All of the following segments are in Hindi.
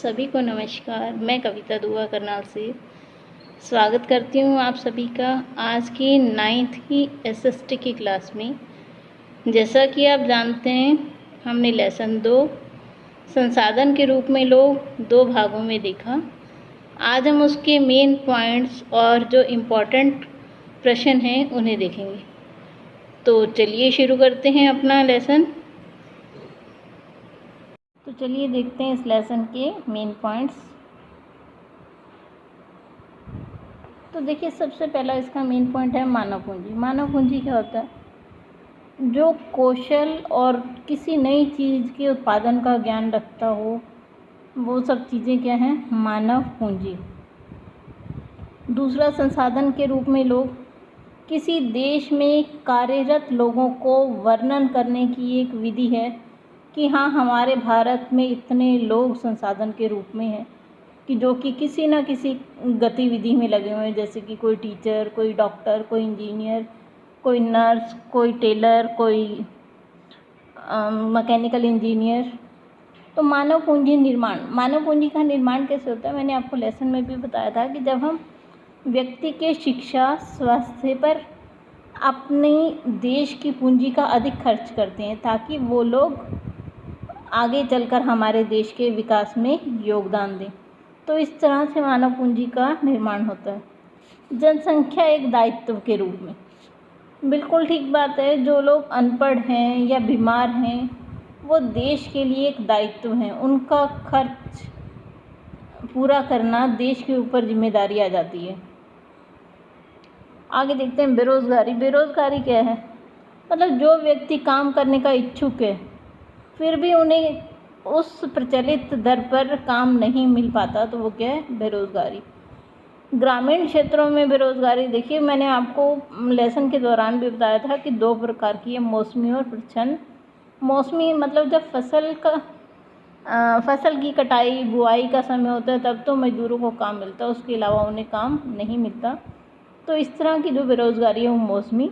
सभी को नमस्कार। मैं कविता दुआ करनाल से स्वागत करती हूँ आप सभी का आज की 9th की एसएसटी की क्लास में। जैसा कि आप जानते हैं, हमने लेसन 2 संसाधन के रूप में लोग 2 भागों में देखा। आज हम उसके मेन पॉइंट्स और जो इम्पोर्टेंट प्रश्न हैं उन्हें देखेंगे। तो चलिए शुरू करते हैं अपना लेसन। तो चलिए देखते हैं इस लेसन के मेन पॉइंट्स। तो देखिए, सबसे पहला इसका मेन पॉइंट है मानव पूंजी। मानव पूंजी क्या होता है? जो कौशल और किसी नई चीज़ के उत्पादन का ज्ञान रखता हो, वो सब चीज़ें क्या हैं? मानव पूंजी। दूसरा, संसाधन के रूप में लोग किसी देश में कार्यरत लोगों को वर्णन करने की एक विधि है कि हाँ, हमारे भारत में इतने लोग संसाधन के रूप में हैं कि जो कि किसी न किसी गतिविधि में लगे हुए हैं, जैसे कि कोई टीचर, कोई डॉक्टर, कोई इंजीनियर, कोई नर्स, कोई टेलर, कोई मैकेनिकल इंजीनियर। तो मानव पूंजी निर्माण, मानव पूंजी का निर्माण कैसे होता है? मैंने आपको लेसन में भी बताया था कि जब हम व्यक्ति के शिक्षा, स्वास्थ्य पर अपने देश की पूंजी का अधिक खर्च करते हैं ताकि वो लोग आगे चलकर हमारे देश के विकास में योगदान दें। तो इस तरह से मानव पूंजी का निर्माण होता है। जनसंख्या एक दायित्व के रूप में, बिल्कुल ठीक बात है। जो लोग अनपढ़ हैं या बीमार हैं, वो देश के लिए एक दायित्व हैं। उनका खर्च पूरा करना देश के ऊपर जिम्मेदारी आ जाती है। आगे देखते हैं बेरोज़गारी। बेरोज़गारी क्या है? मतलब जो व्यक्ति काम करने का इच्छुक है, फिर भी उन्हें उस प्रचलित दर पर काम नहीं मिल पाता, तो वो क्या है? बेरोज़गारी। ग्रामीण क्षेत्रों में बेरोज़गारी, देखिए मैंने आपको लेसन के दौरान भी बताया था कि 2 प्रकार की है, मौसमी और प्रच्छन्न। मौसमी मतलब जब फसल की कटाई बुआई का समय होता है तब तो मज़दूरों को काम मिलता है, उसके अलावा उन्हें काम नहीं मिलता। तो इस तरह की जो बेरोज़गारी है वो मौसमी।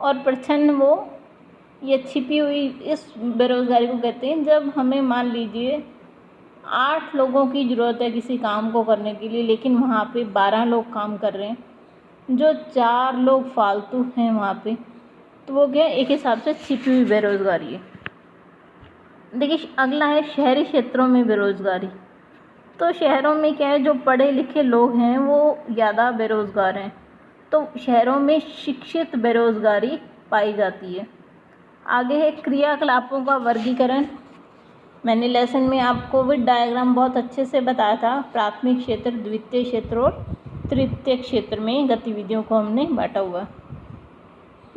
और प्रच्छन्न, वो ये छिपी हुई इस बेरोज़गारी को कहते हैं जब हमें मान लीजिए 8 लोगों की ज़रूरत है किसी काम को करने के लिए, लेकिन वहाँ पे 12 लोग काम कर रहे हैं, जो 4 लोग फालतू हैं वहाँ पे, तो वो क्या एक हिसाब से छिपी हुई बेरोज़गारी है। देखिए अगला है शहरी क्षेत्रों में बेरोज़गारी। तो शहरों में क्या है, जो पढ़े लिखे लोग हैं वो ज़्यादा बेरोज़गार हैं, तो शहरों में शिक्षित बेरोज़गारी पाई जाती है। आगे है क्रियाकलापों का वर्गीकरण। मैंने लेसन में आपको विद डायग्राम बहुत अच्छे से बताया था। प्राथमिक क्षेत्र, द्वितीय क्षेत्र और तृतीय क्षेत्र में गतिविधियों को हमने बांटा हुआ।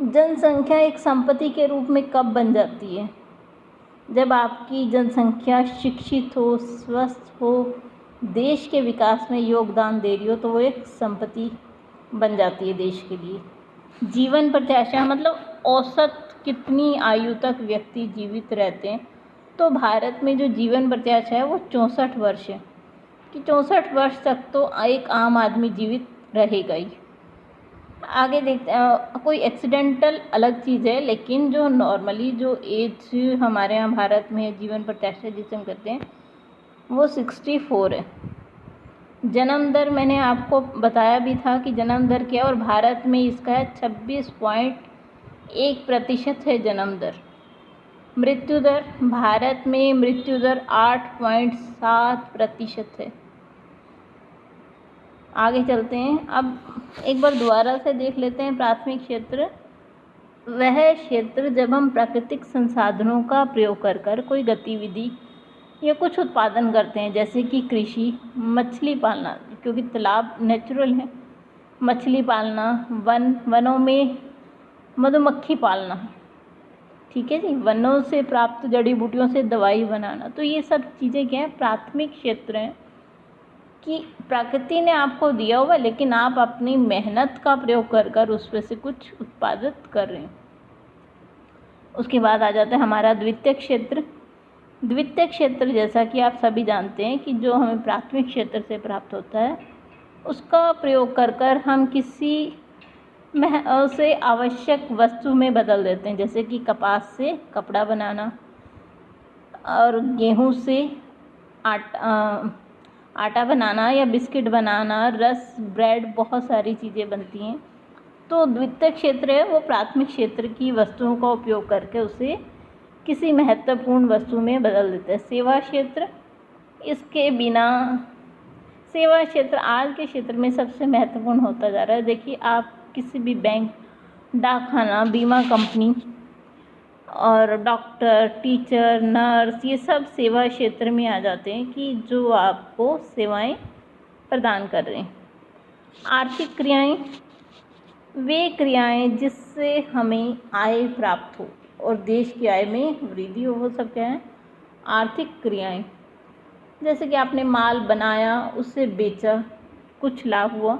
जनसंख्या एक संपत्ति के रूप में कब बन जाती है? जब आपकी जनसंख्या शिक्षित हो, स्वस्थ हो, देश के विकास में योगदान दे रही हो, तो वो एक संपत्ति बन जाती है देश के लिए। जीवन प्रत्याशा मतलब औसत कितनी आयु तक व्यक्ति जीवित रहते हैं। तो भारत में जो जीवन प्रत्याशा है वो 64 वर्ष है कि 64 वर्ष तक तो एक आम आदमी जीवित रहेगा ही। आगे देखते हैं, कोई एक्सीडेंटल अलग चीज़ है, लेकिन जो नॉर्मली जो एज हमारे यहाँ भारत में जीवन प्रत्याशा जिसे हम कहते हैं वो 64 है। जन्म दर मैंने आपको बताया भी था कि जन्म दर क्या है, और भारत में इसका है 26.1% है जन्म दर। मृत्यु दर, भारत में मृत्यु दर 8.7% है। आगे चलते हैं, अब एक बार दोबारा से देख लेते हैं। प्राथमिक क्षेत्र वह क्षेत्र जब हम प्राकृतिक संसाधनों का प्रयोग कर कर कोई गतिविधि या कुछ उत्पादन करते हैं, जैसे कि कृषि, मछली पालना, क्योंकि तालाब नेचुरल है, मछली पालना, वनों में मधुमक्खी पालना, ठीक है जी, वनों से प्राप्त जड़ी बूटियों से दवाई बनाना। तो ये सब चीज़ें क्या है? प्राथमिक क्षेत्र हैं कि प्रकृति ने आपको दिया हुआ, लेकिन आप अपनी मेहनत का प्रयोग कर कर उसमें से कुछ उत्पादित कर रहे हैं। उसके बाद आ जाता है हमारा द्वितीय क्षेत्र। द्वितीय क्षेत्र जैसा कि आप सभी जानते हैं कि जो हमें प्राथमिक क्षेत्र से प्राप्त होता है उसका प्रयोग कर कर हम किसी से आवश्यक वस्तु में बदल देते हैं, जैसे कि कपास से कपड़ा बनाना और गेहूं से आटा बनाना या बिस्किट बनाना, रस, ब्रेड, बहुत सारी चीज़ें बनती हैं। तो द्वितीयक क्षेत्र है वो प्राथमिक क्षेत्र की वस्तुओं का उपयोग करके उसे किसी महत्वपूर्ण वस्तु में बदल देता है। सेवा क्षेत्र, इसके बिना सेवा क्षेत्र आज के क्षेत्र में सबसे महत्वपूर्ण होता जा रहा है। देखिए, आप किसी भी बैंक, डाकखाना, बीमा कंपनी और डॉक्टर, टीचर, नर्स, ये सब सेवा क्षेत्र में आ जाते हैं कि जो आपको सेवाएं प्रदान कर रहे हैं। आर्थिक क्रियाएं, वे क्रियाएं जिससे हमें आय प्राप्त हो और देश की आय में वृद्धि हो, वो सब क्या है? आर्थिक क्रियाएं। जैसे कि आपने माल बनाया, उससे बेचा, कुछ लाभ हुआ,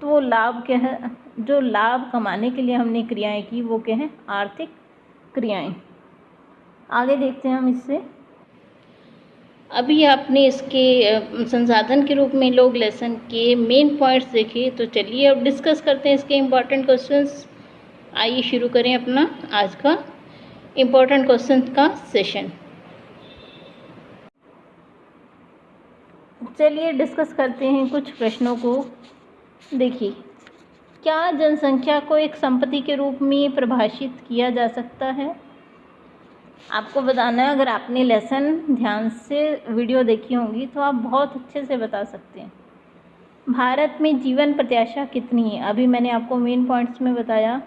तो वो लाभ क्या है? जो लाभ कमाने के लिए हमने क्रियाएं की वो क्या है? आर्थिक क्रियाएं। आगे देखते हैं हम इससे। अभी आपने इसके संसाधन के रूप में लोग लेसन के मेन पॉइंट्स देखे, तो चलिए अब डिस्कस करते हैं इसके इम्पॉर्टेंट क्वेश्चंस। आइए शुरू करें अपना आज का इम्पॉर्टेंट क्वेश्चन का सेशन। चलिए डिस्कस करते हैं कुछ प्रश्नों को। देखिए, क्या जनसंख्या को एक संपत्ति के रूप में परिभाषित किया जा सकता है? आपको बताना है, अगर आपने लेसन ध्यान से वीडियो देखी होंगी तो आप बहुत अच्छे से बता सकते हैं। भारत में जीवन प्रत्याशा कितनी है? अभी मैंने आपको मेन पॉइंट्स में बताया।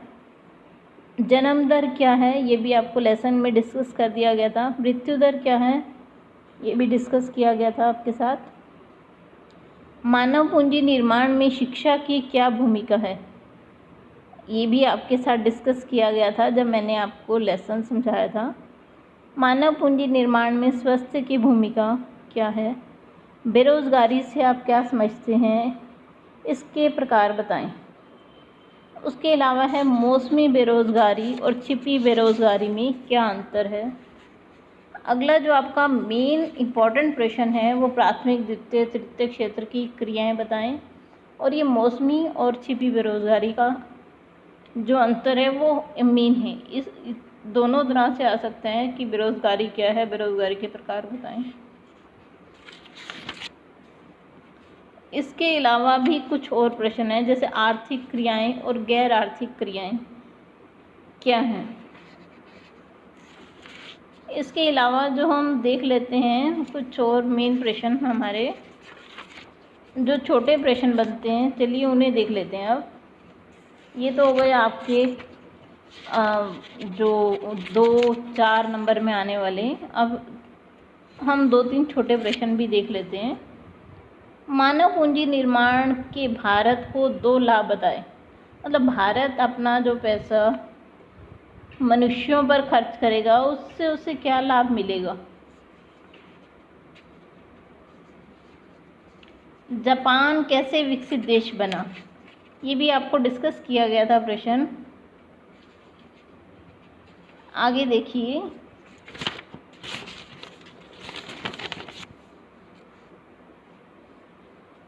जन्म दर क्या है? ये भी आपको लेसन में डिस्कस कर दिया गया था। मृत्यु दर क्या है? ये भी डिस्कस किया गया था आपके साथ। मानव पूंजी निर्माण में शिक्षा की क्या भूमिका है? ये भी आपके साथ डिस्कस किया गया था जब मैंने आपको लेसन समझाया था। मानव पूंजी निर्माण में स्वास्थ्य की भूमिका क्या है? बेरोज़गारी से आप क्या समझते हैं? इसके प्रकार बताएं। उसके अलावा है मौसमी बेरोज़गारी और छिपी बेरोज़गारी में क्या अंतर है? अगला जो आपका मेन इम्पॉर्टेंट प्रश्न है वो प्राथमिक, द्वितीय, तृतीय क्षेत्र की क्रियाएं बताएं। और ये मौसमी और छिपी बेरोज़गारी का जो अंतर है वो मेन है। इस दोनों तरह से आ सकते हैं कि बेरोज़गारी क्या है, बेरोज़गारी के प्रकार बताएं। इसके अलावा भी कुछ और प्रश्न हैं, जैसे आर्थिक क्रियाएं और गैर आर्थिक क्रियाएं क्या हैं। इसके अलावा जो हम देख लेते हैं कुछ और मेन प्रश्न, हमारे जो छोटे प्रश्न बनते हैं, चलिए उन्हें देख लेते हैं। अब ये तो हो गए आपके जो 2-4 नंबर में आने वाले। अब हम 2-3 छोटे प्रश्न भी देख लेते हैं। मानव पूंजी निर्माण के भारत को 2 लाभ बताएं। मतलब भारत अपना जो पैसा मनुष्यों पर खर्च करेगा उससे उसे क्या लाभ मिलेगा? जापान कैसे विकसित देश बना? ये भी आपको डिस्कस किया गया था प्रश्न। आगे देखिए,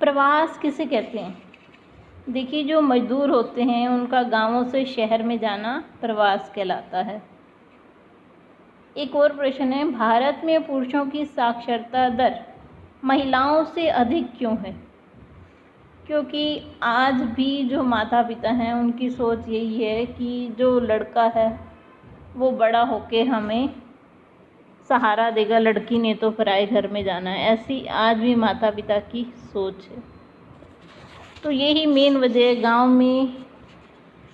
प्रवास किसे कहते हैं? देखिए, जो मजदूर होते हैं उनका गांवों से शहर में जाना प्रवास कहलाता है। एक और प्रश्न है, भारत में पुरुषों की साक्षरता दर महिलाओं से अधिक क्यों है? क्योंकि आज भी जो माता पिता हैं उनकी सोच यही है कि जो लड़का है वो बड़ा होके हमें सहारा देगा, लड़की ने तो पराए घर में जाना है। ऐसी आज भी माता पिता की सोच है। तो यही मेन वजह है, गांव में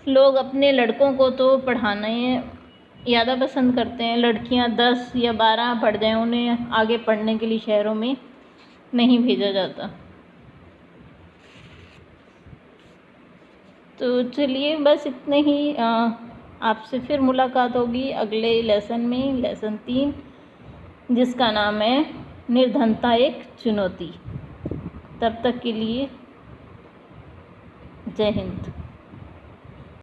लोग अपने लड़कों को तो पढ़ाना ही ज़्यादा पसंद करते हैं। लड़कियां 10 या 12 पढ़ जाएं, उन्हें आगे पढ़ने के लिए शहरों में नहीं भेजा जाता। तो चलिए बस इतने ही। आपसे फिर मुलाकात होगी अगले लेसन में, लेसन 3, जिसका नाम है निर्धनता एक चुनौती। तब तक के लिए जय हिंद।